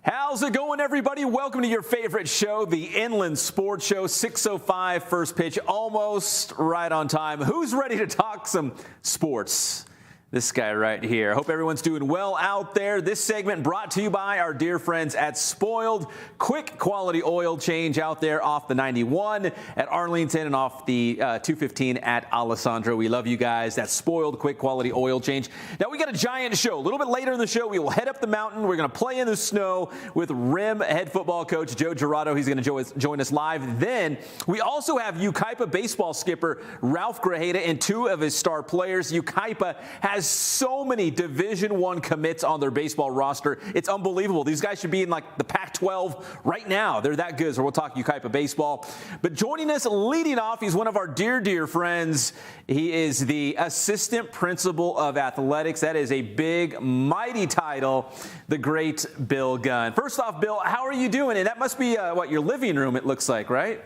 How's it going, everybody? Welcome to your favorite show, the Inland Sports Show. 6:05 first pitch, almost right on time. Who's ready to talk some sports? This guy right here. Hope everyone's doing well out there. This segment brought to you by our dear friends at Spoiled. Quick quality oil change out there off the 91 at Arlington and off the 215 at Alessandro. We love you guys. That's Spoiled quick quality oil change. Now we got a giant show. A little bit later in the show, we will head up the mountain. We're going to play in the snow with Rim head football coach Joe Jurado. He's going to join us live. Then we also have Yucaipa baseball skipper Ralph Grajeda and two of his star players. Yucaipa has so many Division I commits on their baseball roster. It's unbelievable. These guys should be in like the Pac-12 right now. They're that good. So we'll talk Yucaipa baseball. But joining us, leading off, he's one of our dear friends. He is the assistant principal of athletics. That is a big, mighty title. The great Bill Gunn. First off, Bill, how are you doing? And that must be your living room. It looks like, right?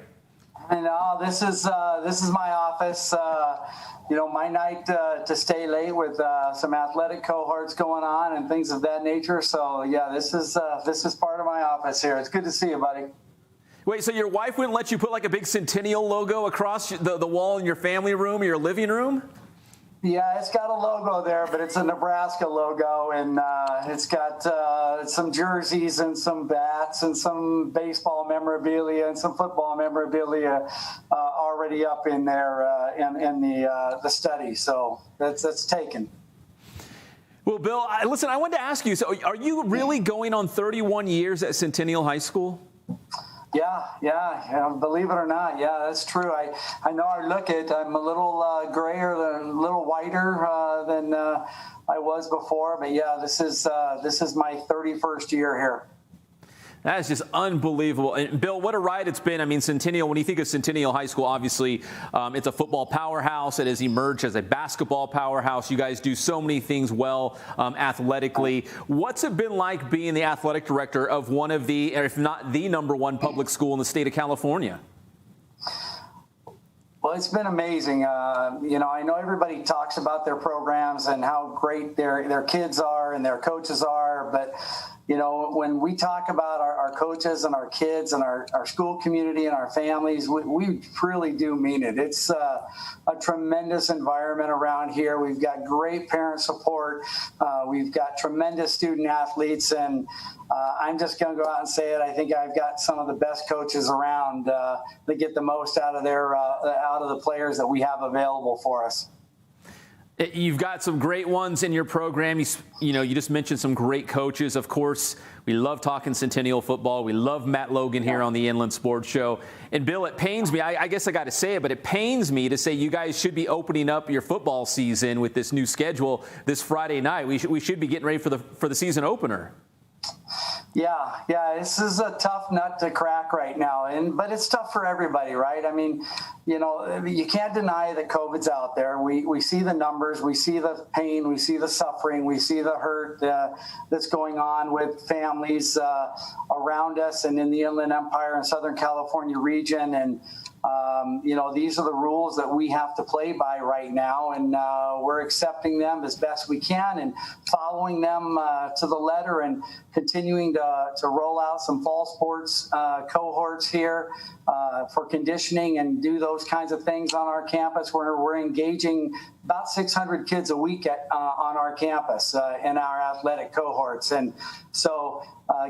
I know this is my office. My night to stay late with some athletic cohorts going on and things of that nature. So yeah, this is part of my office here. It's good to see you, buddy. Wait, so your wife wouldn't let you put like a big Centennial logo across the wall in your family room or your living room? Yeah, it's got a logo there, but it's a Nebraska logo, and it's got some jerseys and some bats and some baseball memorabilia and some football memorabilia already up in there in the study. So that's taken. Well, Bill, listen, I wanted to ask you, so are you really going on 31 years at Centennial High School? Yeah, believe it or not, yeah, that's true. I know I look it. I'm a little grayer, a little whiter than I was before, but yeah, this is my 31st year here. That is just unbelievable. And Bill, what a ride it's been. I mean, Centennial, when you think of Centennial High School, obviously it's a football powerhouse. It has emerged as a basketball powerhouse. You guys do so many things well athletically. What's it been like being the athletic director of one of the, if not the number one public school in the state of California? Well, it's been amazing. I know everybody talks about their programs and how great their kids are and their coaches are, but when we talk about our coaches and our kids and our school community and our families, we really do mean it. It's a tremendous environment around here. We've got great parent support. We've got tremendous student athletes, and I'm just going to go out and say it. I think I've got some of the best coaches around that get the most out of the players that we have available for us. You've got some great ones in your program. You just mentioned some great coaches. Of course, we love talking Centennial football. We love Matt Logan here on the Inland Sports Show. And Bill, it pains me. I guess I got to say it, but it pains me to say you guys should be opening up your football season with this new schedule this Friday night. We should be getting ready for the season opener. Yeah, this is a tough nut to crack right now, but it's tough for everybody, right? I mean, you can't deny that COVID's out there. We see the numbers, we see the pain, we see the suffering, we see the hurt that's going on with families around us and in the Inland Empire and Southern California region, and these are the rules that we have to play by right now, and we're accepting them as best we can and following them to the letter and continuing to roll out some fall sports cohorts here for conditioning and do those kinds of things on our campus. We're engaging about 600 kids a week on our campus in our athletic cohorts. And so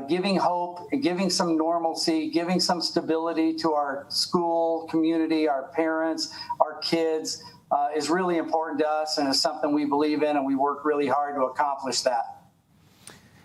giving hope, giving some normalcy, giving some stability to our school community, our parents, our kids is really important to us, and is something we believe in, and we work really hard to accomplish that.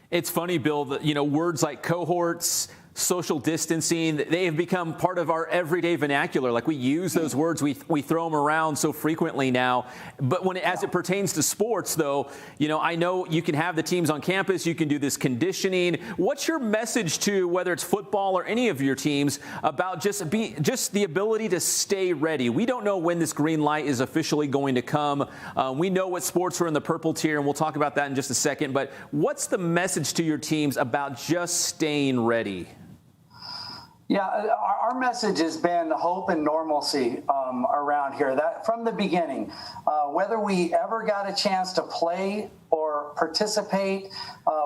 It's funny, Bill, that, words like cohorts, social distancing, they have become part of our everyday vernacular. Like, we use those words, we throw them around so frequently now. But as it pertains to sports, though, I know you can have the teams on campus, you can do this conditioning. What's your message to, whether it's football or any of your teams, about just the ability to stay ready? We don't know when this green light is officially going to come. We know what sports are in the purple tier, and we'll talk about that in just a second. But what's the message to your teams about just staying ready? Yeah, our message has been hope and normalcy around here. That from the beginning, whether we ever got a chance to play or participate,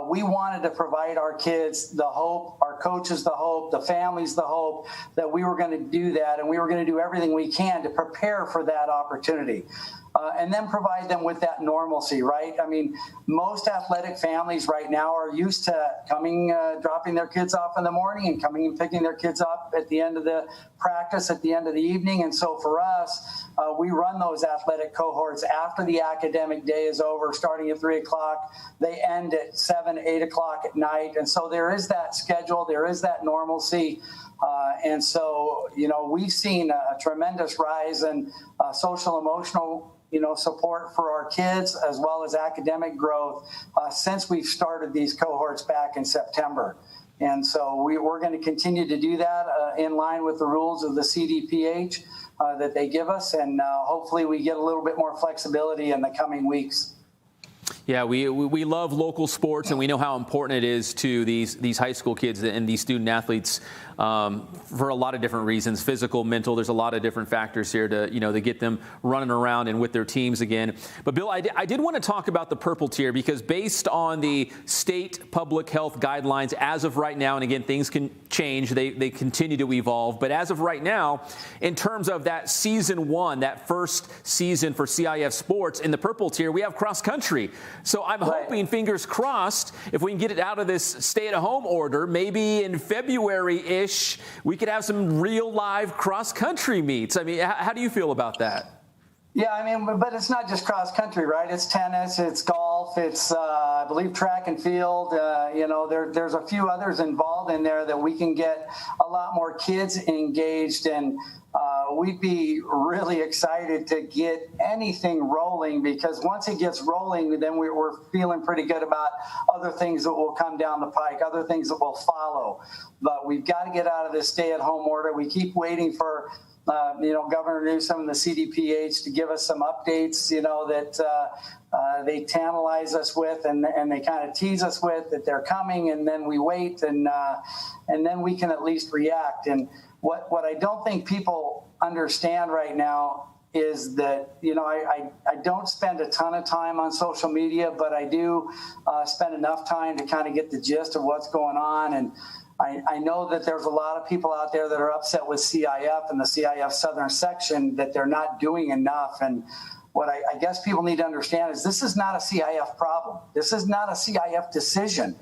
we wanted to provide our kids the hope, our coaches the hope, the families the hope that we were going to do that, and we were going to do everything we can to prepare for that opportunity. And then provide them with that normalcy, right? I mean, most athletic families right now are used to coming, dropping their kids off in the morning and coming and picking their kids up at the end of the practice, at the end of the evening. And so for us, we run those athletic cohorts after the academic day is over, starting at 3 o'clock. They end at 7, 8 o'clock at night. And so there is that schedule, there is that normalcy. And so, we've seen a tremendous rise in social emotional support for our kids, as well as academic growth, since we've started these cohorts back in September. And so we're going to continue to do that in line with the rules of the CDPH that they give us. And hopefully we get a little bit more flexibility in the coming weeks. Yeah, we love local sports, and we know how important it is to these high school kids and these student athletes for a lot of different reasons, physical, mental. There's a lot of different factors here to get them running around and with their teams again. But Bill, I did want to talk about the purple tier, because based on the state public health guidelines as of right now, and again, things can change, they continue to evolve, but as of right now, in terms of that season one, that first season for CIF sports in the purple tier, we have cross country. So I'm hoping, fingers crossed, if we can get it out of this stay-at-home order, maybe in February-ish, we could have some real live cross-country meets. I mean, how do you feel about that? Yeah, I mean, but it's not just cross country, right? It's tennis, it's golf, it's, I believe, track and field. There's a few others involved in there that we can get a lot more kids engaged, and we'd be really excited to get anything rolling, because once it gets rolling, then we're feeling pretty good about other things that will come down the pike, other things that will follow. But we've got to get out of this stay-at-home order. We keep waiting for Governor Newsom and the CDPH to give us some updates, that they tantalize us with and they kind of tease us with that they're coming, and then we wait and then we can at least react. And what I don't think people understand right now is that, I don't spend a ton of time on social media, but I do spend enough time to kind of get the gist of what's going on. And I know that there's a lot of people out there that are upset with CIF and the CIF Southern section that they're not doing enough. And what I guess people need to understand is this is not a CIF problem. This is not a CIF decision.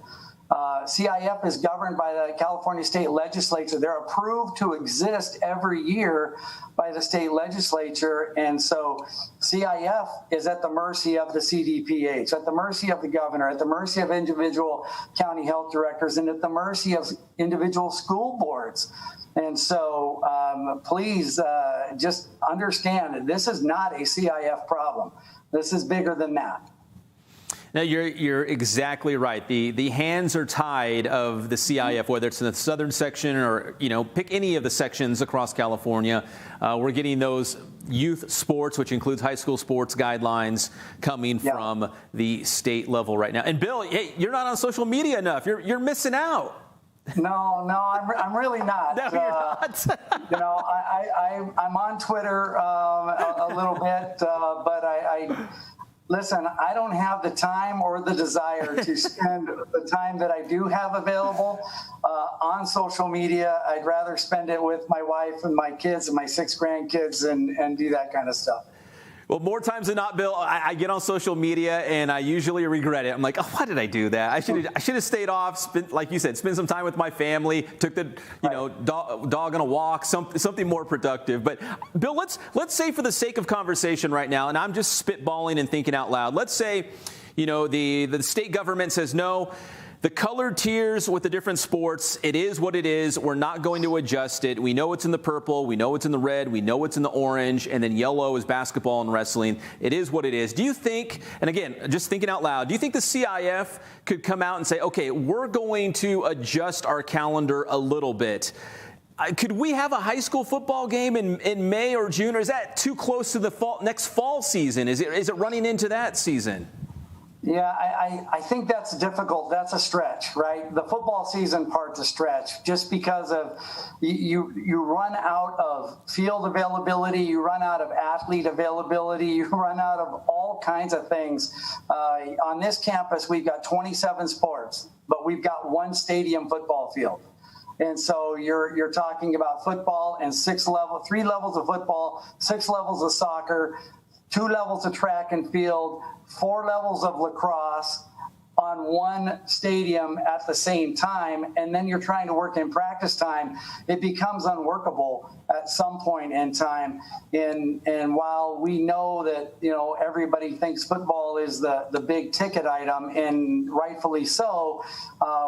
CIF is governed by the California State Legislature. They're approved to exist every year by the state legislature. And so CIF is at the mercy of the CDPH, at the mercy of the governor, at the mercy of individual county health directors, and at the mercy of individual school boards. And so please just understand that this is not a CIF problem. This is bigger than that. No, you're exactly right. The hands are tied of the CIF, whether it's in the southern section or, pick any of the sections across California. We're getting those youth sports, which includes high school sports guidelines, coming from the state level right now. And Bill, hey, you're not on social media enough. You're missing out. No, I'm really not. No, you're not. I'm on Twitter a little bit, but listen, I don't have the time or the desire to spend the time that I do have available on social media. I'd rather spend it with my wife and my kids and my 6 grandkids and do that kind of stuff. Well, more times than not, Bill, I get on social media and I usually regret it. I'm like, oh, why did I do that? I should have stayed off, like you said, spend some time with my family, took the dog on a walk, something more productive. But Bill, let's say for the sake of conversation right now, and I'm just spitballing and thinking out loud. Let's say, the state government says no. The colored tiers with the different sports, it is what it is. We're not going to adjust it. We know it's in the purple. We know it's in the red. We know it's in the orange. And then yellow is basketball and wrestling. It is what it is. Do you think, and again, just thinking out loud, do you think the CIF could come out and say, okay, we're going to adjust our calendar a little bit? Could we have a high school football game in May or June? Or is that too close to the next fall season? Is it running into that season? Yeah, I think that's difficult. That's a stretch, right? The football season part's a stretch just because of you run out of field availability, you run out of athlete availability, you run out of all kinds of things. On this campus, we've got 27 sports, but we've got 1 stadium football field. And so you're talking about football and 3 levels of football, 6 levels of soccer, 2 levels of track and field, 4 levels of lacrosse on 1 stadium at the same time, and then you're trying to work in practice time. It becomes unworkable at some point in time. And while we know that, everybody thinks football is the big ticket item, and rightfully so,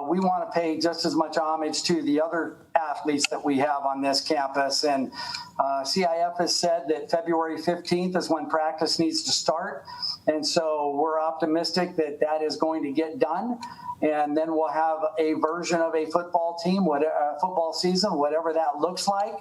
we want to pay just as much homage to the other athletes that we have on this campus. And CIF has said that February 15th is when practice needs to start. And so we're optimistic that that is going to get done. And then we'll have a version of a football team, football season, whatever that looks like,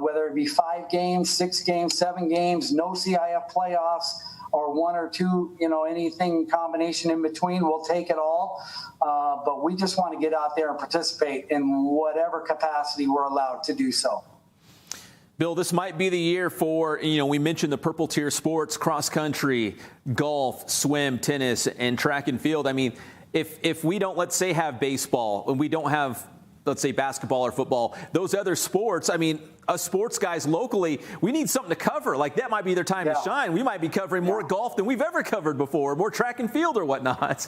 whether it be 5 games, 6 games, 7 games, no CIF playoffs, or 1 or 2, anything combination in between. We'll take it all. But we just want to get out there and participate in whatever capacity we're allowed to do so. Bill, this might be the year for, we mentioned the purple tier sports, cross country, golf, swim, tennis, and track and field. I mean, if we don't, let's say, have baseball and we don't have, let's say, basketball or football, those other sports, I mean, us sports guys locally, we need something to cover. Like, that might be their time to shine. We might be covering more golf than we've ever covered before, more track and field or whatnot.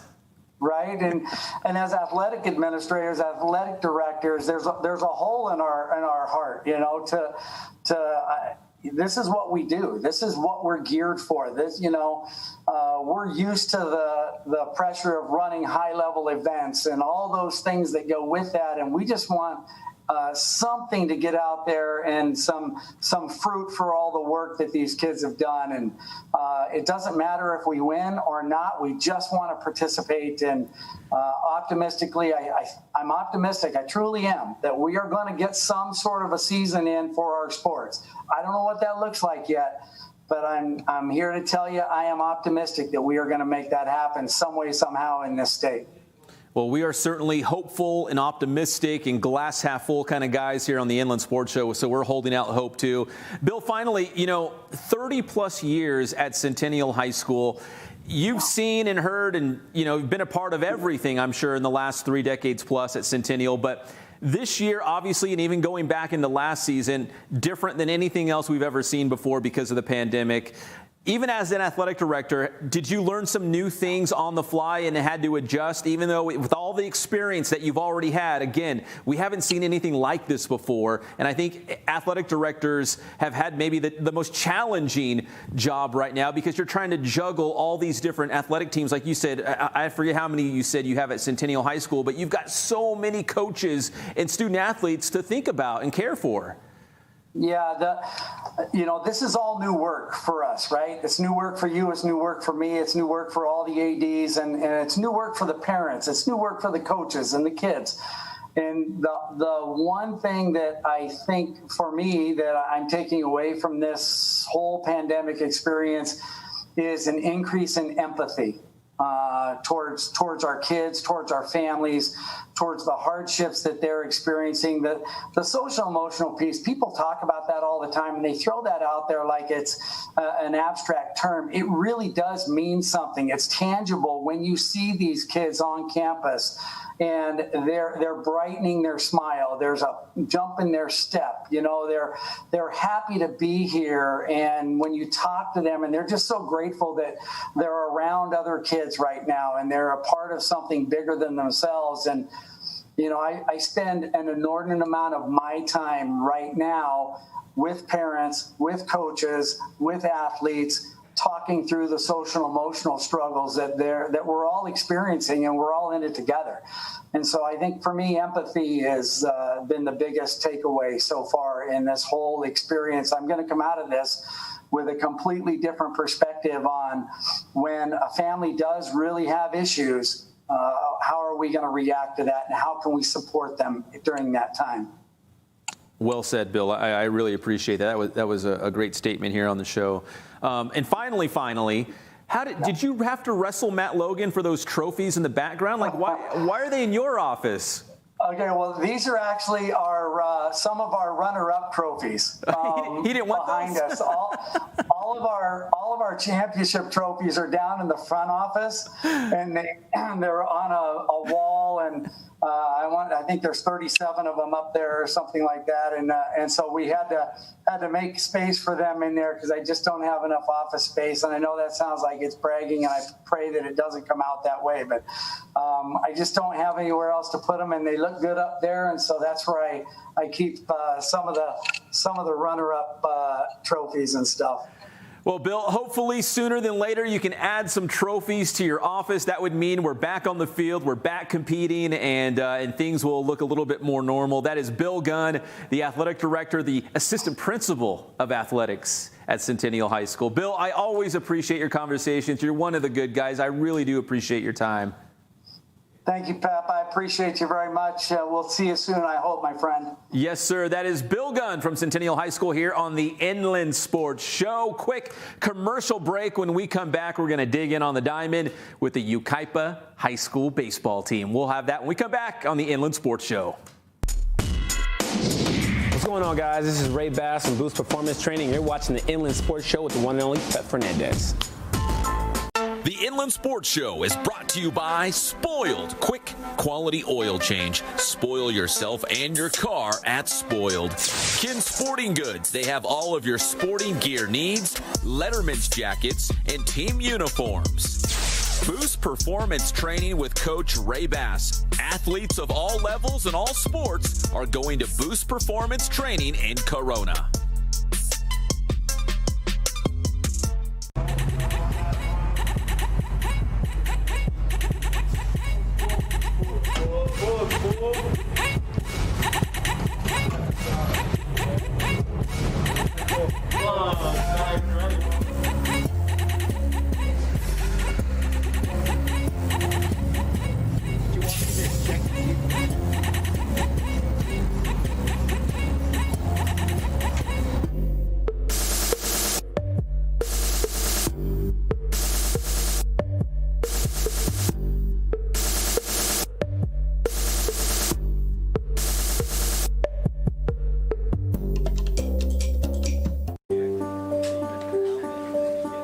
Right, and as athletic administrators, athletic directors, there's a hole in our heart, this is what we do. This is what we're geared for. This, we're used to the pressure of running high level events and all those things that go with that, and we just want something to get out there and some fruit for all the work that these kids have done. And it doesn't matter if we win or not. We just want to participate. And optimistically, I'm optimistic. I truly am that we are going to get some sort of a season in for our sports. I don't know what that looks like yet, but I'm here to tell you I am optimistic that we are going to make that happen some way, somehow in this state. Well, we are certainly hopeful and optimistic and glass half full kind of guys here on the Inland Sports Show, so we're holding out hope too. Bill, finally, 30 plus years at Centennial High School. You've seen and heard and, been a part of everything, I'm sure, in the last 3 decades plus at Centennial. But this year, obviously, and even going back into last season, different than anything else we've ever seen before because of the pandemic. Even as an athletic director, did you learn some new things on the fly and had to adjust, even though with all the experience that you've already had? Again, we haven't seen anything like this before. And I think athletic directors have had maybe the most challenging job right now because you're trying to juggle all these different athletic teams. Like you said, I forget how many you said you have at Centennial High School, but you've got so many coaches and student athletes to think about and care for. Yeah, this is all new work for us, right? It's new work for you. It's new work for me. It's new work for all the ADs, and it's new work for the parents. It's new work for the coaches and the kids. And the one thing that I think for me that I'm taking away from this whole pandemic experience is an increase in empathy towards our kids, towards our families, towards the hardships that they're experiencing. The social emotional piece, people talk about that all the time, and they throw that out there like it's an abstract term. It really does mean something. It's tangible when you see these kids on campus and they're brightening their smile. There's a jump in their step. They're happy to be here. And when you talk to them, and they're just so grateful that they're around other kids right now, and they're a part of something bigger than themselves. And I spend an inordinate amount of my time right now with parents, with coaches, with athletes, talking through the social emotional struggles that we're all experiencing, and we're all in it together. And so I think for me, empathy has been the biggest takeaway so far in this whole experience. I'm going to come out of this with a completely different perspective on when a family does really have issues, how are we going to react to that, and how can we support them during that time? Well said, Bill. I really appreciate that. That was a great statement here on the show. And finally, did you have to wrestle Matt Logan for those trophies in the background? Like, why are they in your office? Okay, well, these are actually some of our runner-up trophies. He didn't want behind those? us. All of our championship trophies are down in the front office, and they're on a wall, and I think there's 37 of them up there or something like that, and so we had to make space for them in there because I just don't have enough office space. And I know that sounds like it's bragging, and I pray that it doesn't come out that way, but I just don't have anywhere else to put them, and they look good up there, and so that's where I keep some of the runner-up trophies and stuff. Well, Bill, hopefully sooner than later you can add some trophies to your office. That would mean we're back on the field, we're back competing, and things will look a little bit more normal. That is Bill Gunn, the athletic director, the assistant principal of athletics at Centennial High School. Bill, I always appreciate your conversations. You're one of the good guys. I really do appreciate your time. Thank you, Pep. I appreciate you very much. We'll see you soon, I hope, my friend. Yes, sir. That is Bill Gunn from Centennial High School here on the Inland Sports Show. Quick commercial break. When we come back, we're going to dig in on the diamond with the Yucaipa High School baseball team. We'll have that when we come back on the Inland Sports Show. What's going on, guys? This is Ray Bass from Boost Performance Training. You're watching the Inland Sports Show with the one and only Pep Fernandez. The Inland Sports Show is brought to you by Spoiled. Quick, quality oil change. Spoil yourself and your car at Spoiled. Kin Sporting Goods. They have all of your sporting gear needs, Letterman's jackets, and team uniforms. Boost Performance Training with Coach Ray Bass. Athletes of all levels and all sports are going to Boost Performance Training in Corona.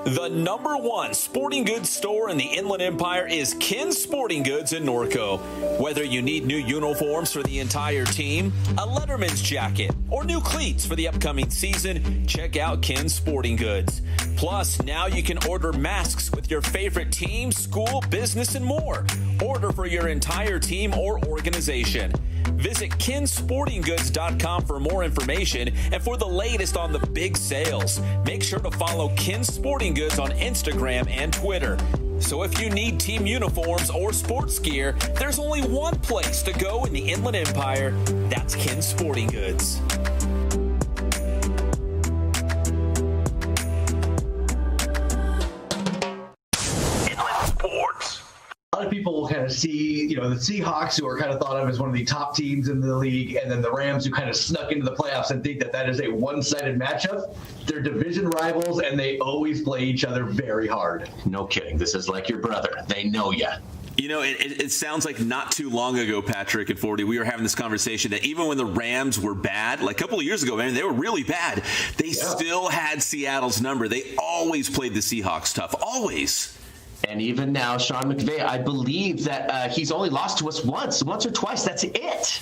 The #1 sporting goods store in the Inland Empire is Kin Sporting Goods in Norco. Whether you need new uniforms for the entire team, a Letterman's jacket, or new cleats for the upcoming season, check out Kin Sporting Goods. Plus, now you can order masks with your favorite team, school, business, and more. Order for your entire team or organization. Visit kinsportinggoods.com for more information and for the latest on the big sales. Make sure to follow Kin Sporting Goods on Instagram and Twitter. So if you need team uniforms or sports gear, there's only one place to go in the Inland Empire. That's Kin Sporting Goods. see, the Seahawks, who are kind of thought of as one of the top teams in the league, and then the Rams, who kind of snuck into the playoffs, and think that is a one-sided matchup. They're division rivals, and they always play each other very hard. No kidding. This is like your brother. They know you. It sounds like not too long ago, Patrick and 40, we were having this conversation that even when the Rams were bad, like a couple of years ago, man, they were really bad. They still had Seattle's number. They always played the Seahawks tough. Always. And even now, Sean McVay, I believe that he's only lost to us once or twice. That's it.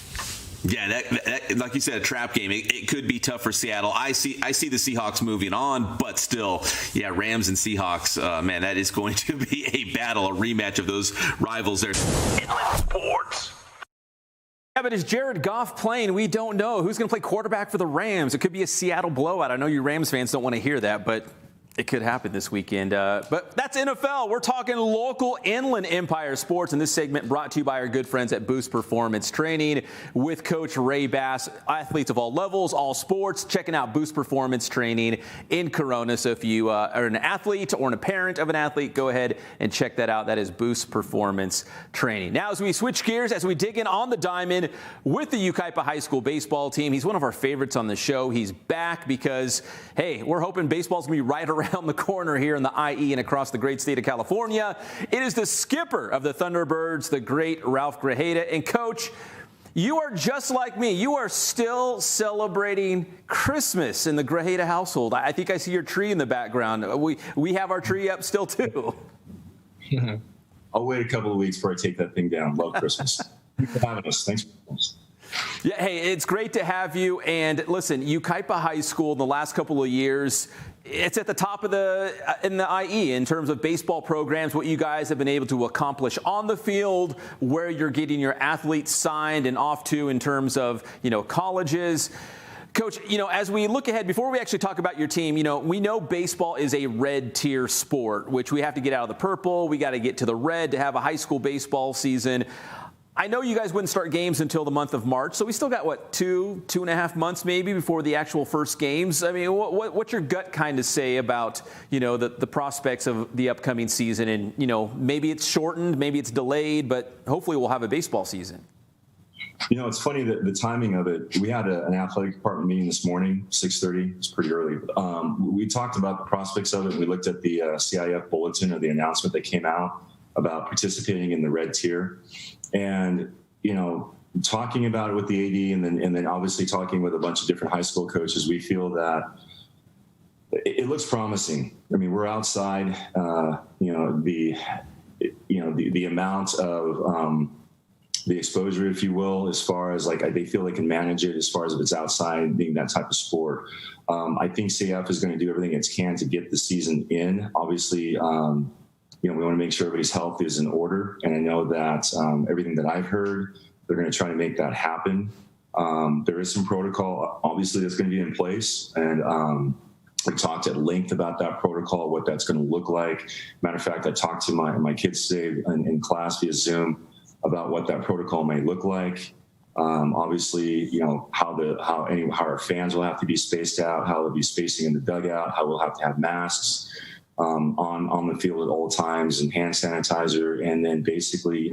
Yeah, that like you said, a trap game. It could be tough for Seattle. I see the Seahawks moving on, but still, yeah, Rams and Seahawks, man, that is going to be a battle, a rematch of those rivals there. Inland Sports. Yeah, but is Jared Goff playing? We don't know. Who's going to play quarterback for the Rams? It could be a Seattle blowout. I know you Rams fans don't want to hear that, but it could happen this weekend. But that's NFL. We're talking local Inland Empire sports, and this segment brought to you by our good friends at Boost Performance Training with Coach Ray Bass. Athletes of all levels, all sports, checking out Boost Performance Training in Corona. So if you are an athlete or a parent of an athlete, go ahead and check that out. That is Boost Performance Training. Now, as we switch gears, as we dig in on the diamond with the Yucaipa High School baseball team, he's one of our favorites on the show. He's back because, hey, we're hoping baseball's going to be right around the corner here in the IE and across the great state of California. It is the skipper of the Thunderbirds, the great Ralph Grajeda. And Coach, you are just like me. You are still celebrating Christmas in the Grajeda household. I think I see your tree in the background. We have our tree up still too. I'll wait a couple of weeks before I take that thing down. Love Christmas. Thanks for having us. Thanks. Yeah, hey, it's great to have you. And listen, Yucaipa High School in the last couple of years, it's at the top of in the IE in terms of baseball programs, what you guys have been able to accomplish on the field, where you're getting your athletes signed and off to in terms of, colleges. Coach, as we look ahead, before we actually talk about your team, we know baseball is a red tier sport, which we have to get out of the purple. We got to get to the red to have a high school baseball season. I know you guys wouldn't start games until the month of March, so we still got, 2.5 months maybe before the actual first games. I mean, what's your gut kind of say about, the prospects of the upcoming season? And, maybe it's shortened, maybe it's delayed, but hopefully we'll have a baseball season. It's funny that the timing of it, we had an athletic department meeting this morning, 6:30. It's pretty early. We talked about the prospects of it. We looked at the CIF bulletin or the announcement that came out about participating in the red tier. And, talking about it with the AD and then obviously talking with a bunch of different high school coaches, we feel that it looks promising. I mean, we're outside, the amount of the exposure, if you will, as far as they feel they can manage it as far as if it's outside being that type of sport. I think CF is going to do everything it can to get the season in. Obviously, we want to make sure everybody's health is in order. And I know that everything that I've heard, they're going to try to make that happen. There is some protocol, obviously, that's going to be in place. And we talked at length about that protocol, what that's going to look like. Matter of fact, I talked to my kids today in class via Zoom about what that protocol may look like. Obviously, how our fans will have to be spaced out, how they'll be spacing in the dugout, how we'll have to have masks on the field at all times, and hand sanitizer, and then basically,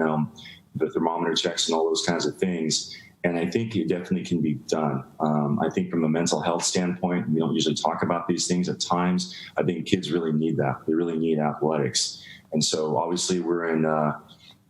the thermometer checks and all those kinds of things. And I think it definitely can be done. I think from a mental health standpoint, we don't usually talk about these things at times. I think kids really need that. They really need athletics. And so obviously we're in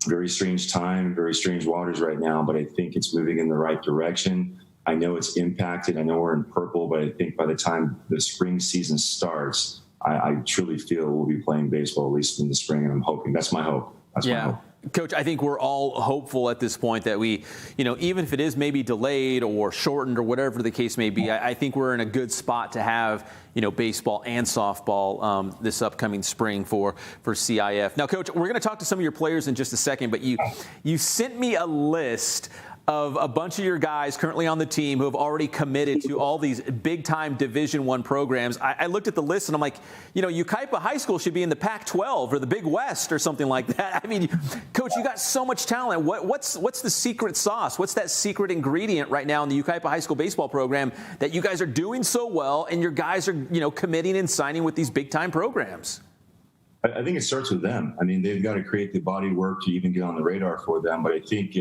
very strange time, very strange waters right now, but I think it's moving in the right direction. I know it's impacted. I know we're in purple, but I think by the time the spring season starts, I truly feel we'll be playing baseball, at least in the spring, and I'm hoping. That's my hope. That's my hope. Coach, I think we're all hopeful at this point that we, even if it is maybe delayed or shortened or whatever the case may be, I think we're in a good spot to have, baseball and softball this upcoming spring for CIF. Now, Coach, we're going to talk to some of your players in just a second, but you sent me a list of a bunch of your guys currently on the team who have already committed to all these big-time Division I programs. I looked at the list, and I'm like, Yucaipa High School should be in the Pac-12 or the Big West or something like that. I mean, Coach, you got so much talent. What's the secret sauce? What's that secret ingredient right now in the Yucaipa High School baseball program that you guys are doing so well and your guys are, committing and signing with these big-time programs? I think it starts with them. I mean, they've got to create the body work to even get on the radar for them. But I think,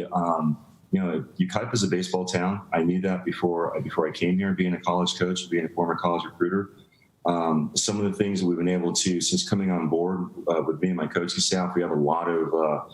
Yucaipa is a baseball town. I knew that before I came here, being a college coach, being a former college recruiter. Some of the things that we've been able to, since coming on board with me and my coaching staff, we have a lot of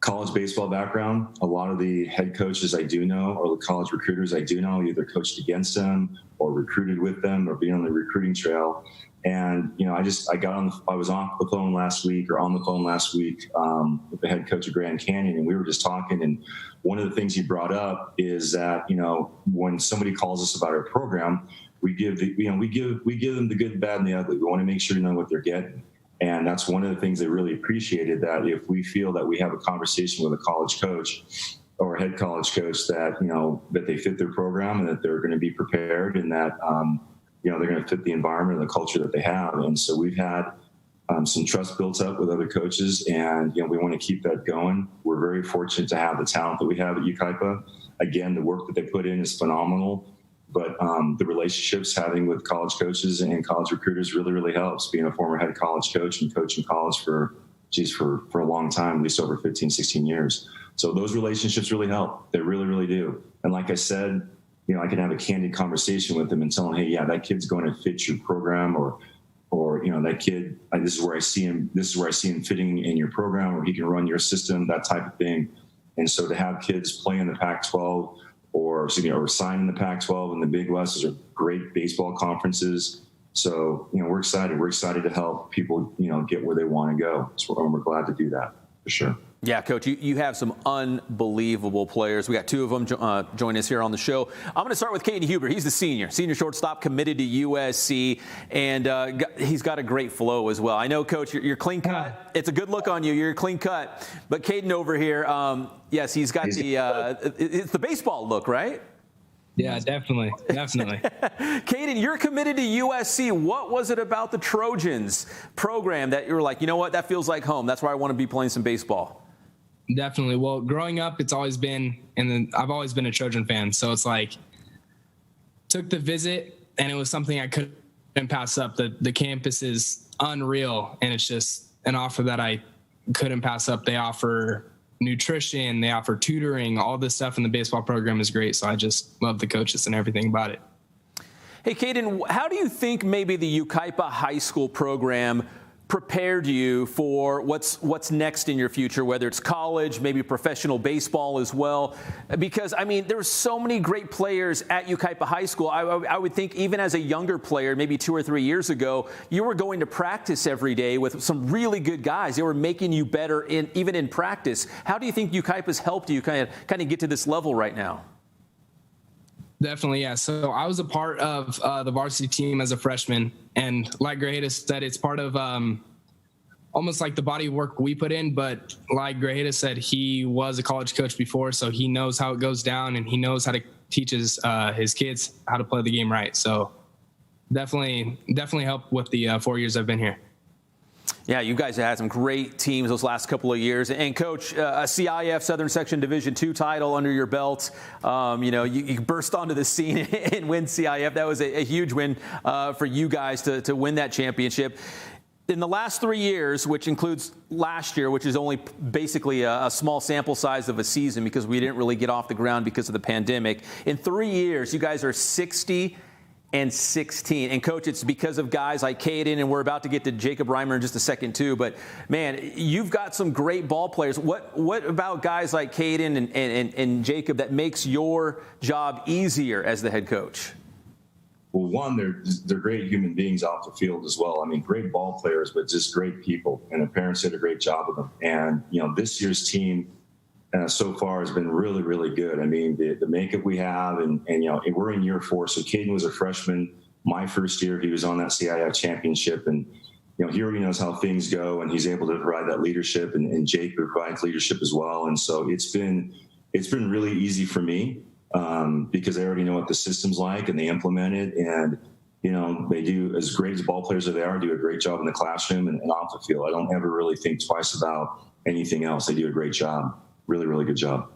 college baseball background. A lot of the head coaches I do know, or the college recruiters I do know, either coached against them or recruited with them or been on the recruiting trail. And, I was on the phone last week with the head coach of Grand Canyon, and we were just talking. And one of the things he brought up is that, when somebody calls us about our program, we give them the good, the bad, and the ugly. We want to make sure to know what they're getting. And that's one of the things they really appreciated, that if we feel that we have a conversation with a college coach or a head college coach that, that they fit their program and that they're going to be prepared and that, they're going to fit the environment and the culture that they have. And so we've had some trust built up with other coaches, and, we want to keep that going. We're very fortunate to have the talent that we have at Yucaipa. Again, the work that they put in is phenomenal. But the relationships having with college coaches and college recruiters really, really helps. Being a former head college coach and coaching college for a long time, at least over 15, 16 years. So those relationships really help. They really, really do. And like I said, I can have a candid conversation with them and tell them, hey, yeah, that kid's going to fit your program, or that kid, this is where I see him fitting in your program, or he can run your system, that type of thing. And so to have kids play in the Pac-12 or sign in the Pac-12 and the Big West, those are great baseball conferences. So, we're excited. We're excited to help people, get where they want to go. So we're glad to do that, for sure. Yeah, Coach, you have some unbelievable players. We got two of them join us here on the show. I'm going to start with Caiden Huber. He's the senior shortstop, committed to USC, and he's got a great flow as well. I know, Coach, you're clean cut. It's a good look on you. You're clean cut. But Caiden over here, yes, he's got it's the baseball look, right? Yeah, definitely. Caiden, you're committed to USC. What was it about the Trojans program that you were like, you know what, that feels like home. That's where I want to be playing some baseball? Definitely. Well, growing up, it's always been, I've always been a Trojan fan. So it's like, took the visit, and it was something I couldn't pass up. The campus is unreal, and it's just an offer that I couldn't pass up. They offer nutrition, they offer tutoring, all this stuff in the baseball program is great. So I just love the coaches and everything about it. Hey, Caiden, how do you think maybe the Yucaipa High School program prepared you for what's next in your future, whether it's college, maybe professional baseball as well? Because, there were so many great players at Yucaipa High School. I would think even as a younger player, maybe 2 or 3 years ago, you were going to practice every day with some really good guys. They were making you better even in practice. How do you think Yucaipa's helped you kind of get to this level right now? Definitely, yeah. So I was a part of the varsity team as a freshman, and like Grajeda said, it's part of almost like the body of work we put in. But like Grajeda said, he was a college coach before, so he knows how it goes down, and he knows how to teach his kids how to play the game right. So definitely helped with the 4 years I've been here. Yeah, you guys have had some great teams those last couple of years. And, Coach, a CIF Southern Section Division II title under your belt. You burst onto the scene and win CIF. That was a huge win for you guys to win that championship. In the last 3 years, which includes last year, which is only basically a small sample size of a season because we didn't really get off the ground because of the pandemic. In 3 years, you guys are 60-16. And, Coach, it's because of guys like Caiden, and we're about to get to Jacob Reimer in just a second too. But, man, you've got some great ball players. What about guys like Caiden and Jacob that makes your job easier as the head coach? Well, one, they're great human beings off the field as well. Great ball players, but just great people. And the parents did a great job with them. And, this year's team so far has been really, really good. The makeup we have, and we're in year 4. So Caiden was a freshman. My first year, he was on that CIF championship, and he already knows how things go, and he's able to provide that leadership, and Jake provides leadership as well. And so it's been really easy for me because I already know what the system's like, and they implement it, and they do, as great as ball players as they are, do a great job in the classroom and off the field. I don't ever really think twice about anything else. They do a great job. Really, really good job.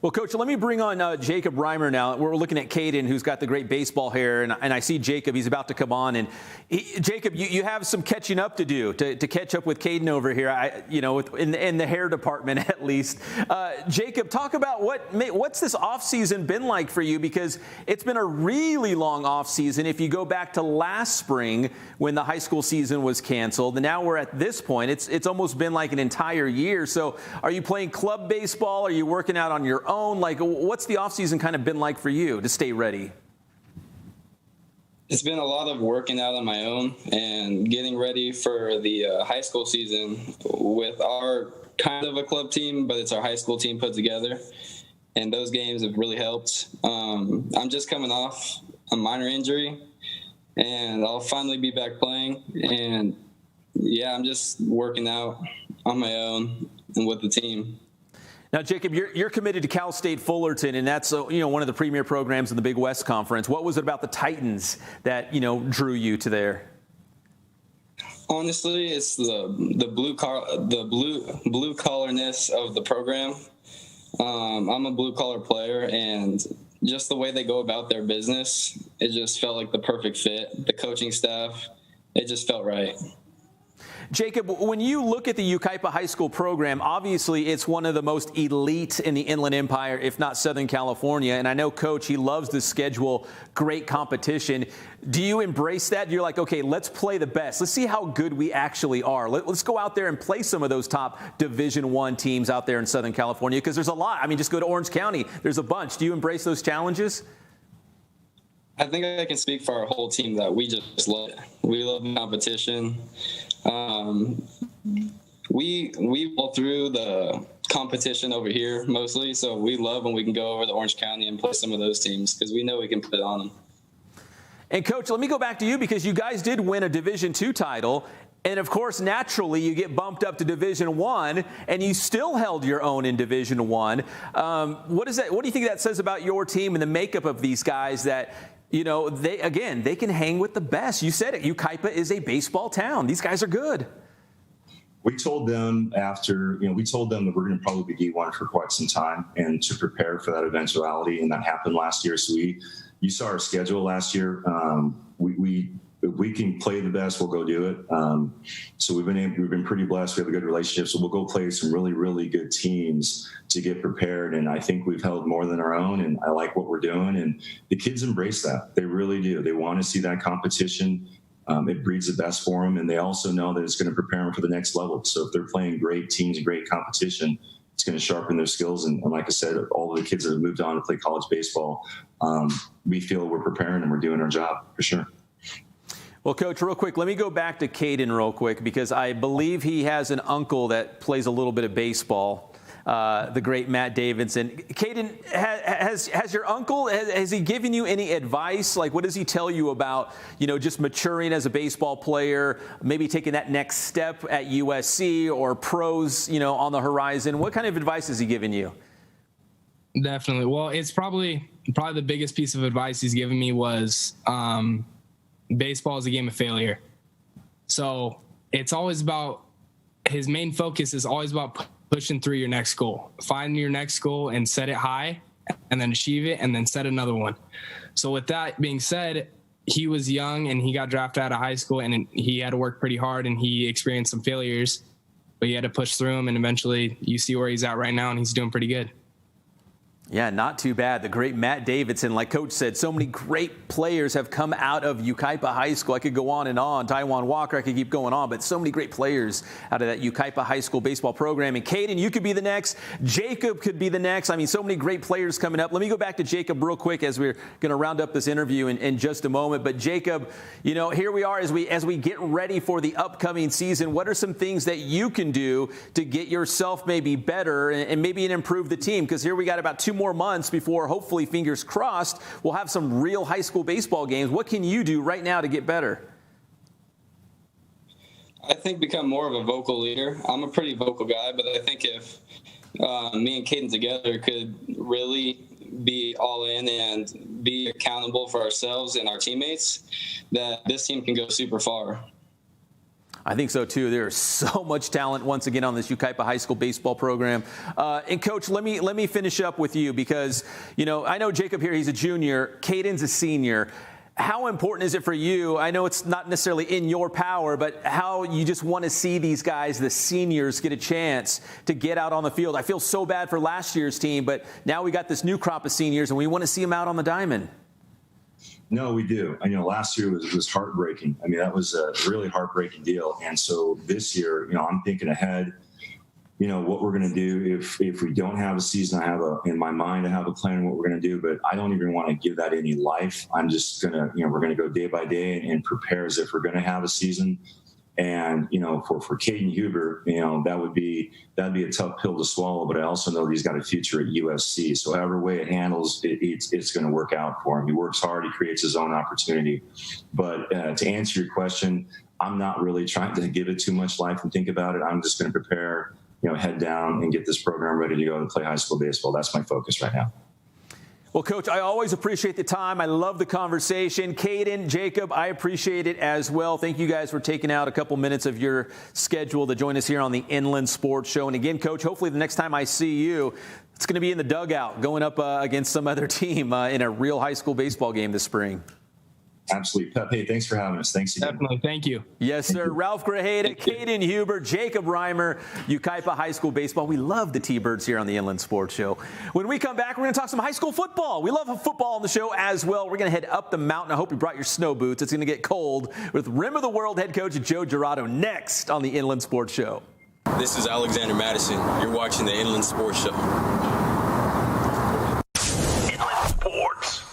Well, Coach, let me bring on Jacob Reimer now. We're looking at Caiden, who's got the great baseball hair, and I see Jacob. He's about to come on. And Jacob, you have some catching up to do to catch up with Caiden over here, in the hair department at least. Jacob, talk about what's this offseason been like for you, because it's been a really long offseason if you go back to last spring when the high school season was canceled. And now we're at this point. It's almost been like an entire year. So are you playing club baseball? Are you working out on your own? Like, what's the offseason kind of been like for you to stay ready? It's been a lot of working out on my own and getting ready for the high school season with our kind of a club team, but it's our high school team put together. And those games have really helped. I'm just coming off a minor injury, and I'll finally be back playing. And, yeah, I'm just working out on my own and with the team. Now, Jacob, you're committed to Cal State Fullerton, and that's one of the premier programs in the Big West Conference. What was it about the Titans that drew you to there? Honestly, it's the blue collarness of the program. I'm a blue collar player, and just the way they go about their business, it just felt like the perfect fit. The coaching staff, it just felt right. Jacob, when you look at the Yucaipa High School program, obviously it's one of the most elite in the Inland Empire, if not Southern California. And I know Coach, he loves to schedule great competition. Do you embrace that? You're like, okay, let's play the best. Let's see how good we actually are. Let's go out there and play some of those top Division I teams out there in Southern California, because there's a lot. I mean, just go to Orange County. There's a bunch. Do you embrace those challenges? I think I can speak for our whole team that we just love it. We love the competition. We pull through the competition over here mostly, so we love when we can go over to Orange County and play some of those teams because we know we can put it on them. And Coach, let me go back to you, because you guys did win a Division II title. And of course, naturally, you get bumped up to Division I, and you still held your own in Division I. What do you think that says about your team and the makeup of these guys that, they can hang with the best? You said it. Yucaipa is a baseball town. These guys are good. We told them that we're going to probably be D1 for quite some time, and to prepare for that eventuality. And that happened last year. So you saw our schedule last year. If we can play the best, we'll go do it. So we've been pretty blessed. We have a good relationship. So we'll go play some really, really good teams to get prepared. And I think we've held more than our own, and I like what we're doing. And the kids embrace that. They really do. They want to see that competition. It breeds the best for them. And they also know that it's going to prepare them for the next level. So if they're playing great teams, great competition, it's going to sharpen their skills. And like I said, all of the kids that have moved on to play college baseball, we feel we're preparing and we're doing our job for sure. Well, Coach, real quick, let me go back to Caiden real quick, because I believe he has an uncle that plays a little bit of baseball, the great Matt Davidson. Caiden, has your uncle, has he given you any advice? Like, what does he tell you about, just maturing as a baseball player, maybe taking that next step at USC or pros, on the horizon? What kind of advice has he given you? Definitely. Well, it's probably the biggest piece of advice he's given me was, baseball is a game of failure. So it's always about, his main focus is always about pushing through your next goal. Find your next goal and set it high, and then achieve it, and then set another one. So with that being said, he was young and he got drafted out of high school, and he had to work pretty hard, and he experienced some failures, but he had to push through them, and eventually you see where he's at right now, and he's doing pretty good. Yeah, not too bad. The great Matt Davidson, like Coach said, so many great players have come out of Yucaipa High School. I could go on and on. Taiwan Walker, I could keep going on, but so many great players out of that Yucaipa High School baseball program. And Caiden, you could be the next. Jacob could be the next. I mean, so many great players coming up. Let me go back to Jacob real quick as we're going to round up this interview in just a moment. But Jacob, here we are as we get ready for the upcoming season. What are some things that you can do to get yourself maybe better and maybe improve the team? Because here we got about 2 more months before, hopefully, fingers crossed, we'll have some real high school baseball games. What can you do right now to get better? I think become more of a vocal leader. I'm a pretty vocal guy, but I think if me and Caiden together could really be all in and be accountable for ourselves and our teammates, that this team can go super far. I think so, too. There's so much talent, once again, on this Yucaipa High School baseball program. And, Coach, let me finish up with you because, I know Jacob here, he's a junior. Caiden's a senior. How important is it for you? I know it's not necessarily in your power, but how you just want to see these guys, the seniors, get a chance to get out on the field. I feel so bad for last year's team, but now we got this new crop of seniors, and we want to see them out on the diamond. No, we do. Last year was heartbreaking. That was a really heartbreaking deal. And so this year, I'm thinking ahead, what we're going to do if we don't have a season. In my mind, I have a plan of what we're going to do, but I don't even want to give that any life. I'm just going to, we're going to go day by day and prepare as if we're going to have a season. And, for Caiden Huber, that'd be a tough pill to swallow, but I also know he's got a future at USC. So however way it handles, it's going to work out for him. He works hard. He creates his own opportunity. But to answer your question, I'm not really trying to give it too much life and think about it. I'm just going to prepare, head down and get this program ready to go to play high school baseball. That's my focus right now. Well, Coach, I always appreciate the time. I love the conversation. Caiden, Jacob, I appreciate it as well. Thank you guys for taking out a couple minutes of your schedule to join us here on the Inland Sports Show. And again, Coach, hopefully the next time I see you, it's going to be in the dugout going up against some other team in a real high school baseball game this spring. Absolutely. Pep, hey, thanks for having us. Thanks again. Definitely. Thank you. Yes, sir. Ralph Grajeda, Caiden Huber, Jacob Reimer, Yucaipa High School baseball. We love the T-Birds here on the Inland Sports Show. When we come back, we're going to talk some high school football. We love football on the show as well. We're going to head up the mountain. I hope you brought your snow boots. It's going to get cold with Rim of the World head coach Joe Jurado next on the Inland Sports Show. This is Alexander Madison. You're watching the Inland Sports Show. Inland Sports.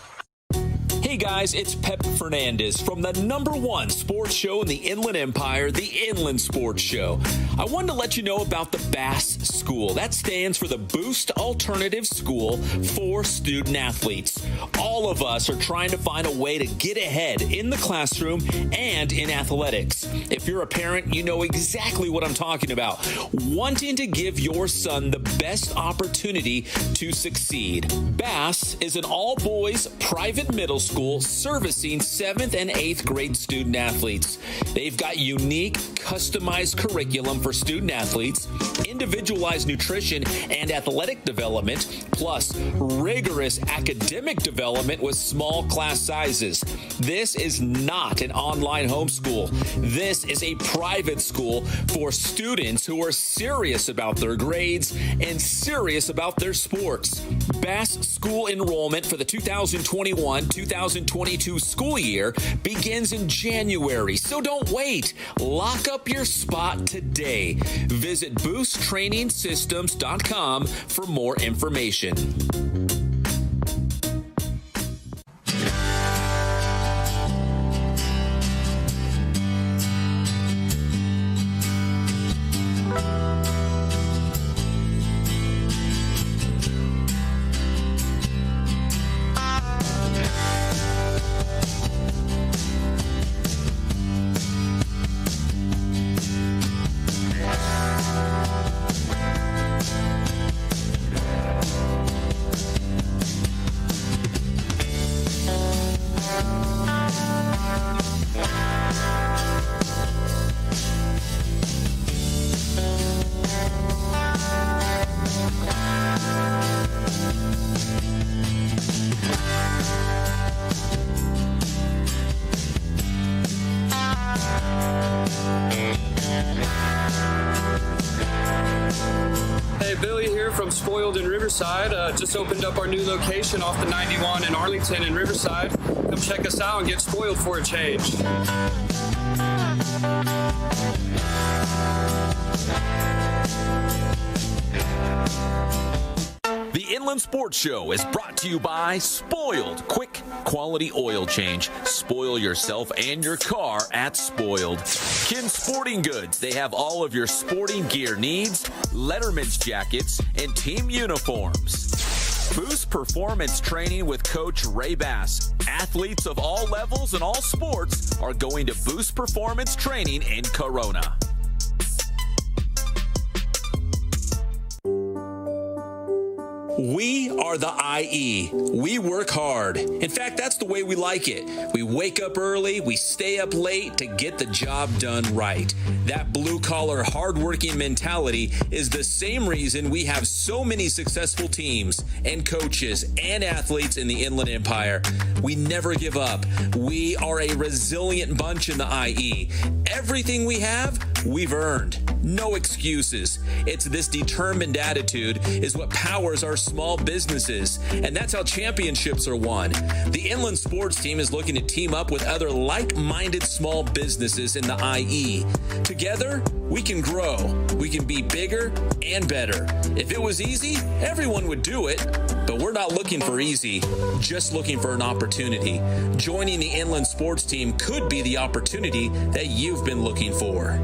Hey guys, it's Pep Fernandez from the #1 sports show in the Inland Empire, the Inland Sports Show. I wanted to let you know about the BASS School. That stands for the Boost Alternative School for Student Athletes. All of us are trying to find a way to get ahead in the classroom and in athletics. If you're a parent, you know exactly what I'm talking about. Wanting to give your son the best opportunity to succeed. BASS is an all-boys private middle school servicing 7th and 8th grade student athletes. They've got unique, customized curriculum for student athletes, individualized nutrition and athletic development, plus rigorous academic development with small class sizes. This is not an online homeschool. This is a private school for students who are serious about their grades and serious about their sports. BASS school enrollment for the 2021-2022 school year begins in January, so don't wait. Lock up your spot today. Visit boosttrainingsystems.com for more information. Just opened up our new location off the 91 in Arlington and Riverside. Come check us out and get spoiled for a change. The Inland Sports Show is brought to you by Spoiled. Quick, quality oil change. Spoil yourself and your car at Spoiled. Kin Sporting Goods. They have all of your sporting gear needs, Letterman's jackets, and team uniforms. Boost Performance Training with Coach Ray Bass. Athletes of all levels and all sports are going to Boost Performance Training in Corona. We are the IE. We work hard. In fact, that's the way we like it. We wake up early, we stay up late to get the job done right. That blue-collar, hard-working mentality is the same reason we have so many successful teams and coaches and athletes in the Inland Empire. We never give up. We are a resilient bunch in the IE. Everything we have, we've earned. No excuses. It's this determined attitude is what powers our small businesses, and that's how championships are won. The Inland Sports Team is looking to team up with other like-minded small businesses in the IE. Together, we can grow. We can be bigger and better. If it was easy, everyone would do it, but we're not looking for easy, just looking for an opportunity. Joining the Inland Sports Team could be the opportunity that you've been looking for.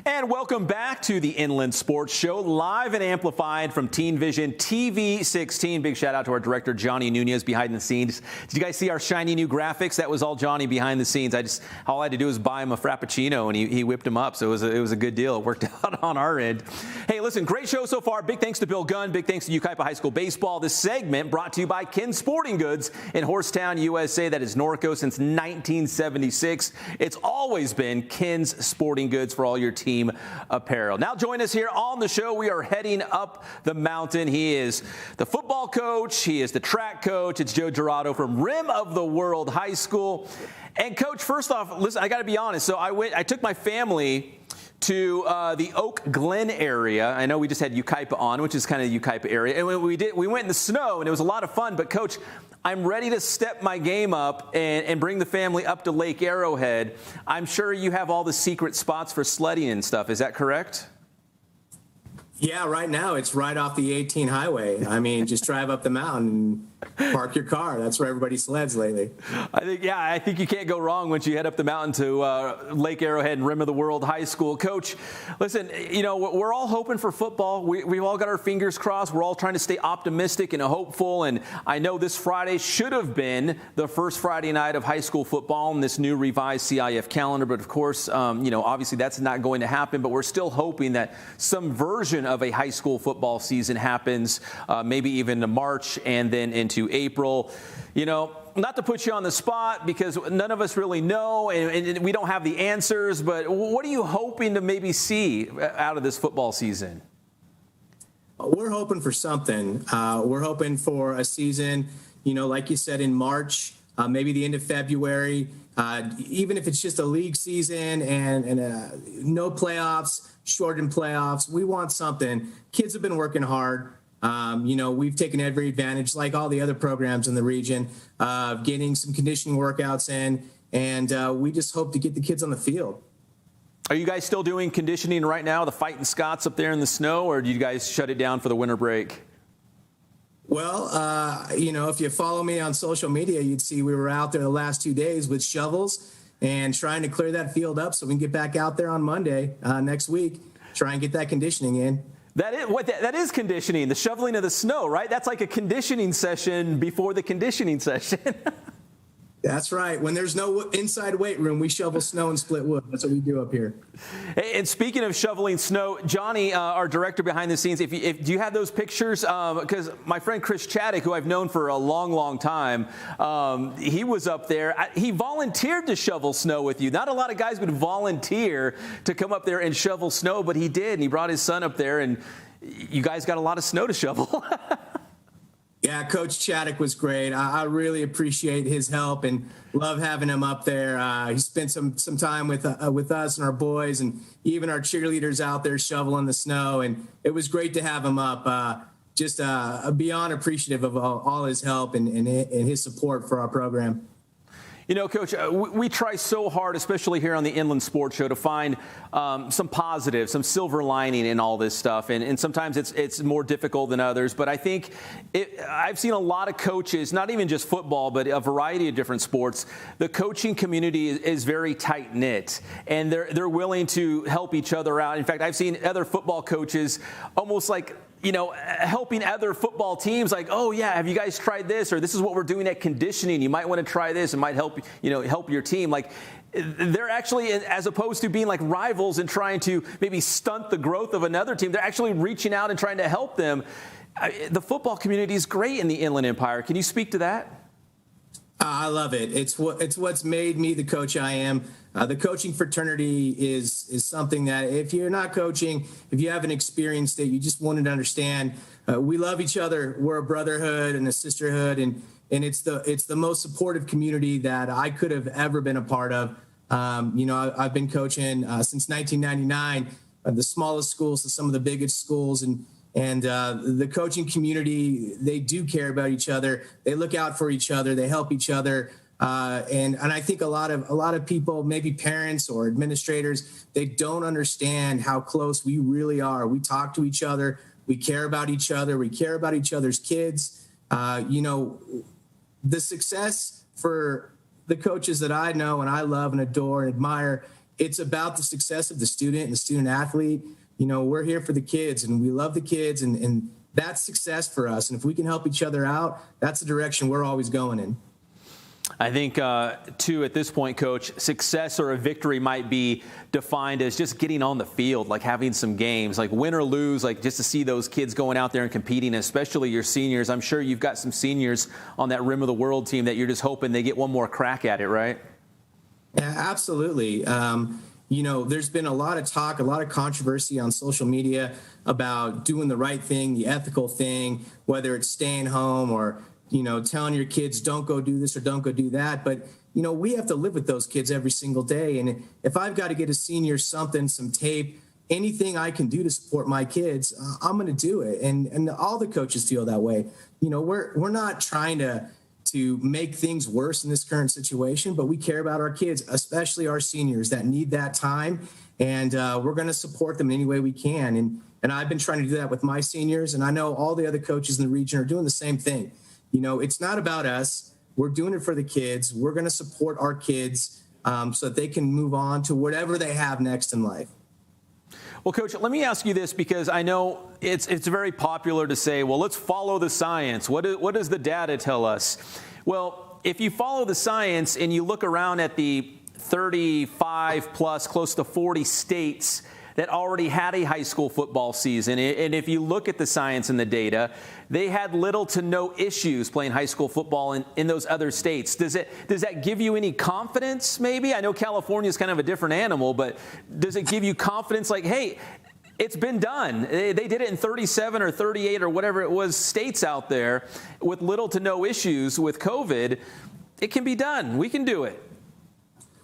And welcome back to the Inland Sports Show, live and amplified from Teen Vision TV 16. Big shout out to our director, Johnny Nunez, behind the scenes. Did you guys see our shiny new graphics? That was all Johnny behind the scenes. All I had to do was buy him a Frappuccino, and he whipped him up. So it was a good deal. It worked out on our end. Hey, listen, great show so far. Big thanks to Bill Gunn. Big thanks to Yucaipa High School Baseball. This segment brought to you by Ken Sporting Goods in Horsetown, USA. That is Norco since 1976. It's always been Ken's Sporting Goods for all your team apparel. Now join us here on the show. We are heading up the mountain. He is the football coach. He is the track coach. It's Joe Jurado from Rim of the World High School. And Coach, first off, listen, I got to be honest. So I took my family to the Oak Glen area. I know we just had Yucaipa on, which is kind of the Yucaipa area. And we went in the snow, and it was a lot of fun. But, Coach, I'm ready to step my game up and bring the family up to Lake Arrowhead. I'm sure you have all the secret spots for sledding and stuff. Is that correct? Yeah, right now it's right off the 18 highway. I mean, just drive up the mountain and park your car. That's where everybody sleds lately. I think you can't go wrong once you head up the mountain to Lake Arrowhead and Rim of the World High School. Coach, listen, we're all hoping for football. We've all got our fingers crossed. We're all trying to stay optimistic and hopeful. And I know this Friday should have been the first Friday night of high school football in this new revised CIF calendar. But of course, obviously that's not going to happen. But we're still hoping that some version of a high school football season happens, maybe even in March and then into April. Not to put you on the spot because none of us really know and we don't have the answers, but what are you hoping to maybe see out of this football season? We're hoping for something. We're hoping for a season, like you said, in March, maybe the end of February, even if it's just a league season and no playoffs, shortened playoffs. We want something. Kids have been working hard. We've taken every advantage, like all the other programs in the region, of getting some conditioning workouts in, and we just hope to get the kids on the field. Are you guys still doing conditioning right now, the Fighting Scots up there in the snow, or do you guys shut it down for the winter break? Well, if you follow me on social media, you'd see we were out there the last 2 days with shovels and trying to clear that field up so we can get back out there on Monday next week, try and get that conditioning in. That is conditioning, the shoveling of the snow, right? That's like a conditioning session before the conditioning session. That's right. When there's no inside weight room, we shovel snow and split wood. That's what we do up here. And speaking of shoveling snow, Johnny, our director behind the scenes, do you have those pictures? Because my friend Chris Chaddick, who I've known for a long, long time, he was up there. He volunteered to shovel snow with you. Not a lot of guys would volunteer to come up there and shovel snow, but he did. And he brought his son up there, and you guys got a lot of snow to shovel. Yeah, Coach Chaddick was great. I really appreciate his help and love having him up there. He spent some time with us and our boys and even our cheerleaders out there shoveling the snow. And it was great to have him up. Just beyond appreciative of all his help and his support for our program. Coach, we try so hard, especially here on the Inland Sports Show, to find some positive, some silver lining in all this stuff. And sometimes it's more difficult than others. But I think I've seen a lot of coaches, not even just football, but a variety of different sports. The coaching community is very tight-knit, and they're willing to help each other out. In fact, I've seen other football coaches almost like helping other football teams like, oh yeah, have you guys tried this? Or this is what we're doing at conditioning. You might want to try this. It might help, help your team. Like they're actually, as opposed to being like rivals and trying to maybe stunt the growth of another team, they're actually reaching out and trying to help them. The football community is great in the Inland Empire. Can you speak to that? I love it. It's what's made me the coach I am. The coaching fraternity is something that if you're not coaching, if you haven't experienced it, you just wanted to understand. We love each other. We're a brotherhood and a sisterhood, and it's the most supportive community that I could have ever been a part of. I've been coaching since 1999, the smallest schools to some of the biggest schools, and the coaching community, they do care about each other. They look out for each other. They help each other. And I think a lot of people, maybe parents or administrators, they don't understand how close we really are. We talk to each other. We care about each other. We care about each other's kids. The success for the coaches that I know and I love and adore and admire, it's about the success of the student and the student athlete. We're here for the kids and we love the kids and that's success for us. And if we can help each other out, that's the direction we're always going in. I think, too, at this point, Coach, success or a victory might be defined as just getting on the field, like having some games, like win or lose, like just to see those kids going out there and competing, especially your seniors. I'm sure you've got some seniors on that Rim of the World team that you're just hoping they get one more crack at it, right? Yeah, absolutely. There's been a lot of talk, a lot of controversy on social media about doing the right thing, the ethical thing, whether it's staying home or telling your kids don't go do this or don't go do that. But, we have to live with those kids every single day. And if I've got to get a senior something, some tape, anything I can do to support my kids, I'm going to do it. And all the coaches feel that way. We're not trying to make things worse in this current situation, but we care about our kids, especially our seniors that need that time. And we're going to support them any way we can. And I've been trying to do that with my seniors. And I know all the other coaches in the region are doing the same thing. It's not about us. We're doing it for the kids. We're going to support our kids so that they can move on to whatever they have next in life. Well, Coach, let me ask you this, because I know it's very popular to say, well, let's follow the science. What does the data tell us? Well, if you follow the science and you look around at the 35 plus, close to 40 states that already had a high school football season, and if you look at the science and the data, they had little to no issues playing high school football in those other states. Does that give you any confidence, maybe? I know California is kind of a different animal, but does it give you confidence like, hey, it's been done. They did it in 37 or 38 or whatever it was states out there with little to no issues with COVID. It can be done. We can do it.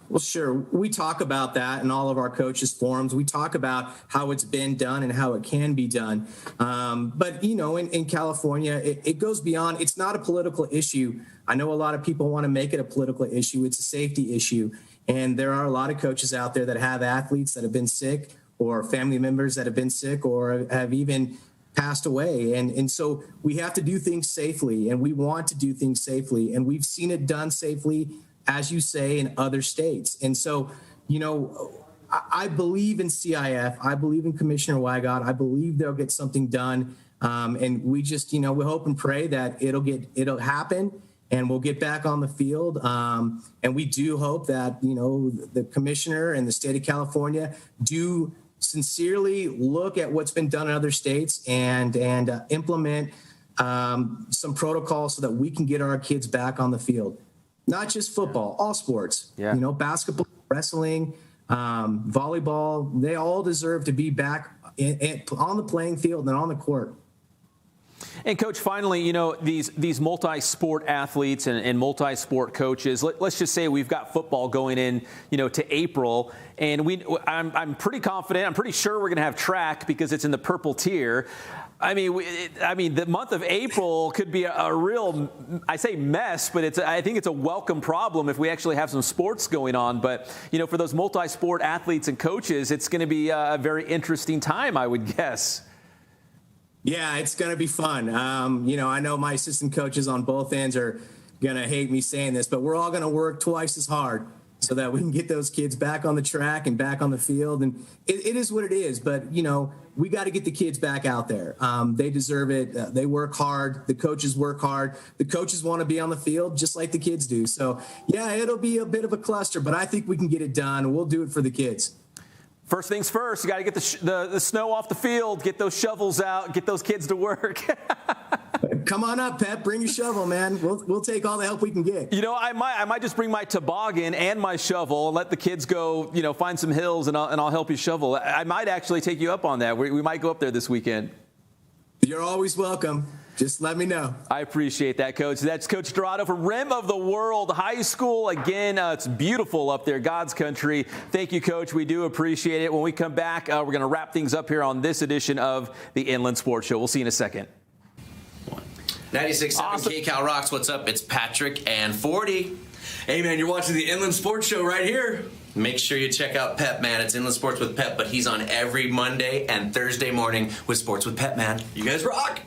Well, sure. We talk about that in all of our coaches' forums. We talk about how it's been done and how it can be done. But, in California, it goes beyond. It's not a political issue. I know a lot of people want to make it a political issue. It's a safety issue. And there are a lot of coaches out there that have athletes that have been sick or family members that have been sick or have even passed away. And so we have to do things safely, and we want to do things safely. And we've seen it done safely, as you say, in other states. And so, I believe in CIF. I believe in Commissioner Wygott. I believe they'll get something done. And we just, we hope and pray that it'll happen and we'll get back on the field. And we do hope that, the commissioner and the state of California do sincerely look at what's been done in other states and implement some protocols so that we can get our kids back on the field. Not just football, all sports. Yeah. Basketball, wrestling, volleyball, they all deserve to be back on the playing field and on the court. And Coach, finally, these multi-sport athletes and multi-sport coaches, let's just say we've got football going in, to April, and I'm pretty confident, I'm pretty sure we're going to have track because it's in the purple tier. I mean, the month of April could be a real, I say mess, but I think it's a welcome problem if we actually have some sports going on. But, for those multi-sport athletes and coaches, it's going to be a very interesting time, I would guess. Yeah, it's going to be fun. I know my assistant coaches on both ends are going to hate me saying this, but we're all going to work twice as hard so that we can get those kids back on the track and back on the field. And it is what it is. But, we got to get the kids back out there. They deserve it. They work hard. The coaches work hard. The coaches want to be on the field just like the kids do. So, yeah, it'll be a bit of a cluster, but I think we can get it done. We'll do it for the kids. First things first, you got to get the snow off the field, get those shovels out, get those kids to work. Come on up, Pep. Bring your shovel, man. We'll take all the help we can get. You know, I might just bring my toboggan and my shovel and let the kids go, find some hills, and I'll help you shovel. I might actually take you up on that. We might go up there this weekend. You're always welcome. Just let me know. I appreciate that, Coach. That's Coach Jurado from Rim of the World High School. Again, it's beautiful up there, God's country. Thank you, Coach. We do appreciate it. When we come back, we're going to wrap things up here on this edition of the Inland Sports Show. We'll see you in a second. 96.7 Awesome. KCal Rocks. What's up? It's Patrick and 40. Hey, man, you're watching the Inland Sports Show right here. Make sure you check out Pep, man. It's Inland Sports with Pep, but he's on every Monday and Thursday morning with Sports with Pep, man. You guys rock.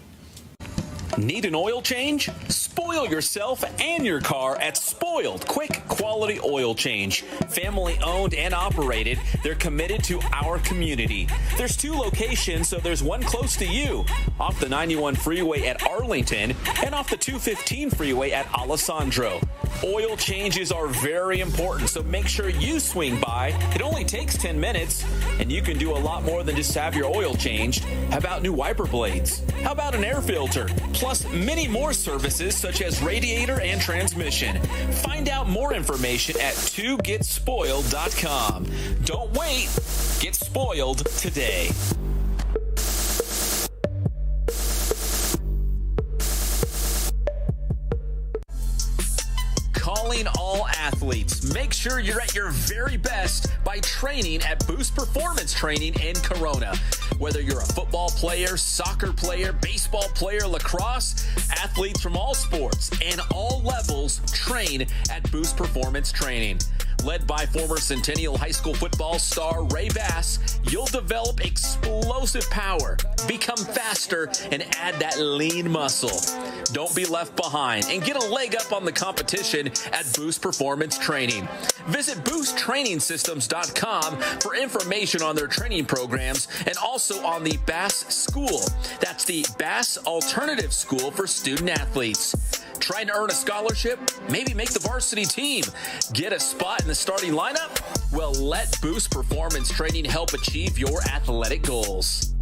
Need an oil change? Spoil yourself and your car at Spoiled Quick Quality Oil Change. Family owned and operated, they're committed to our community. There's 2 locations, so there's one close to you. Off the 91 freeway at Arlington and off the 215 freeway at Alessandro. Oil changes are very important, so make sure you swing by. It only takes 10 minutes, and you can do a lot more than just have your oil changed. How about new wiper blades? How about an air filter? Plus many more services such as radiator and transmission. Find out more information at 2getspoiled.com. Don't wait. Get spoiled today. Calling all athletes. Make sure you're at your very best by training at Boost Performance Training in Corona. Whether you're a football player, soccer player, baseball player, lacrosse, athletes from all sports and all levels train at Boost Performance Training. Led by former Centennial High School football star Ray Bass, you'll develop explosive power, become faster, and add that lean muscle. Don't be left behind and get a leg up on the competition at Boost Performance Training. Visit boosttrainingsystems.com for information on their training programs and also on the Bass School. That's the Bass Alternative School for student athletes. Trying to earn a scholarship? Maybe make the varsity team. Get a spot in the starting lineup? Well, let Boost Performance Training help achieve your athletic goals.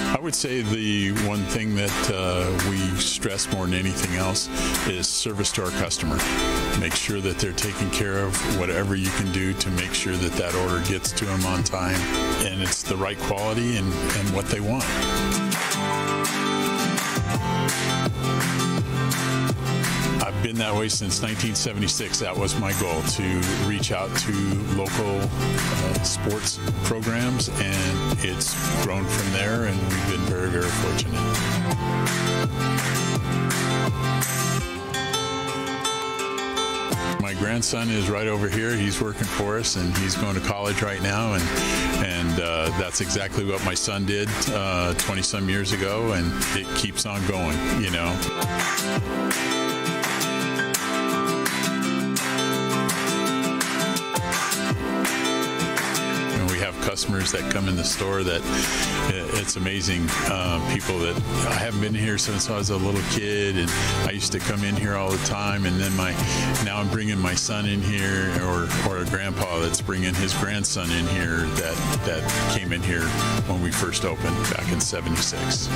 I would say the one thing that we stress more than anything else is service to our customer. Make sure that they're taken care of, whatever you can do to make sure that that order gets to them on time and it's the right quality and what they want. I've been that way since 1976. That was my goal, to reach out to local sports programs, and it's grown from there, and we've been very, very fortunate. My grandson is right over here. He's working for us, and he's going to college right now, and that's exactly what my son did 20-some years ago, and it keeps on going, you know. Customers that come in the store that it's amazing. People that I haven't been here since I was a little kid, and I used to come in here all the time, and then now I'm bringing my son in here, or a grandpa that's bringing his grandson in here that came in here when we first opened back in '76.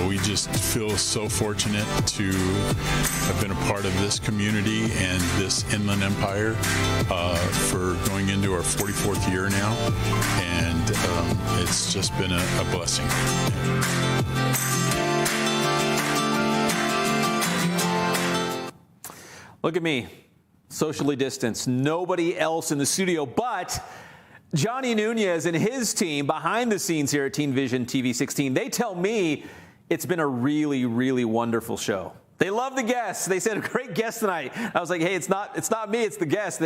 We just feel so fortunate to have been a part of this community and this Inland Empire for going into our 44th year now, and it's just been a blessing. Look at me, socially distanced, nobody else in the studio, but Johnny Nunez and his team behind the scenes here at Teen Vision TV 16, they tell me it's been a really, really wonderful show. They love the guests. They said, great guest tonight. I was like, hey, it's not me, it's the guests.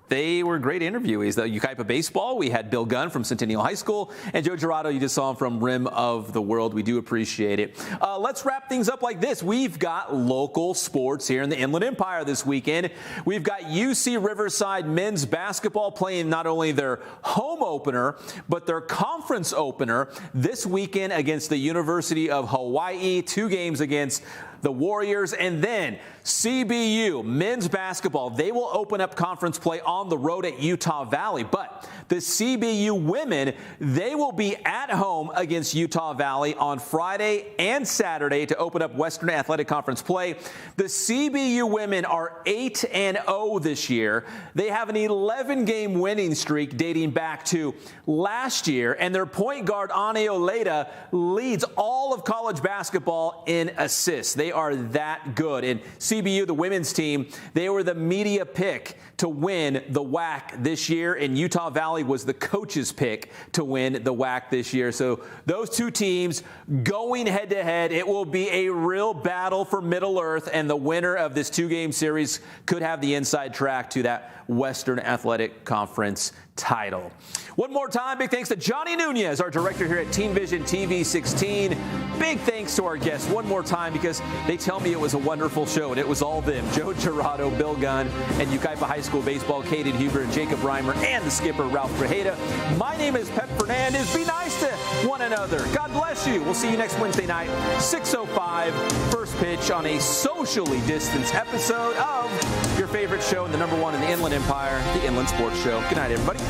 They were great interviewees. The Yucaipa baseball, we had Bill Gunn from Centennial High School, and Joe Jurado, you just saw him from Rim of the World. We do appreciate it. Let's wrap things up like this. We've got local sports here in the Inland Empire this weekend. We've got UC Riverside men's basketball playing not only their home opener, but their conference opener this weekend against the University of Hawaii. 2 games against the Warriors. And then CBU men's basketball, they will open up conference play on the road at Utah Valley. But the CBU women, they will be at home against Utah Valley on Friday and Saturday to open up Western Athletic Conference play. The CBU women are 8-0 this year. They have an 11-game winning streak dating back to last year, and their point guard, Ane Oleda, leads all of college basketball in assists. They are that good. And CBU, the women's team, they were the media pick to win the WAC this year, and Utah Valley was the coach's pick to win the WAC this year. So those 2 teams going head-to-head. It will be a real battle for Middle Earth, and the winner of this 2-game series could have the inside track to that Western Athletic Conference title. One more time, big thanks to Johnny Nunez, our director here at Team Vision TV 16. Big thanks to our guests one more time, because they tell me it was a wonderful show, and it was all them. Joe Jurado, Bill Gunn, and Yucaipa High School baseball, Caiden Huber and Jacob Reimer, and the skipper, Ralph Grajeda. My name is Pep Fernandez. Be nice to one another. God bless you. We'll see you next Wednesday night, 6:05, first pitch on a socially distanced episode of your favorite show and the #1 in the Inland Empire, the Inland Sports Show. Good night, everybody.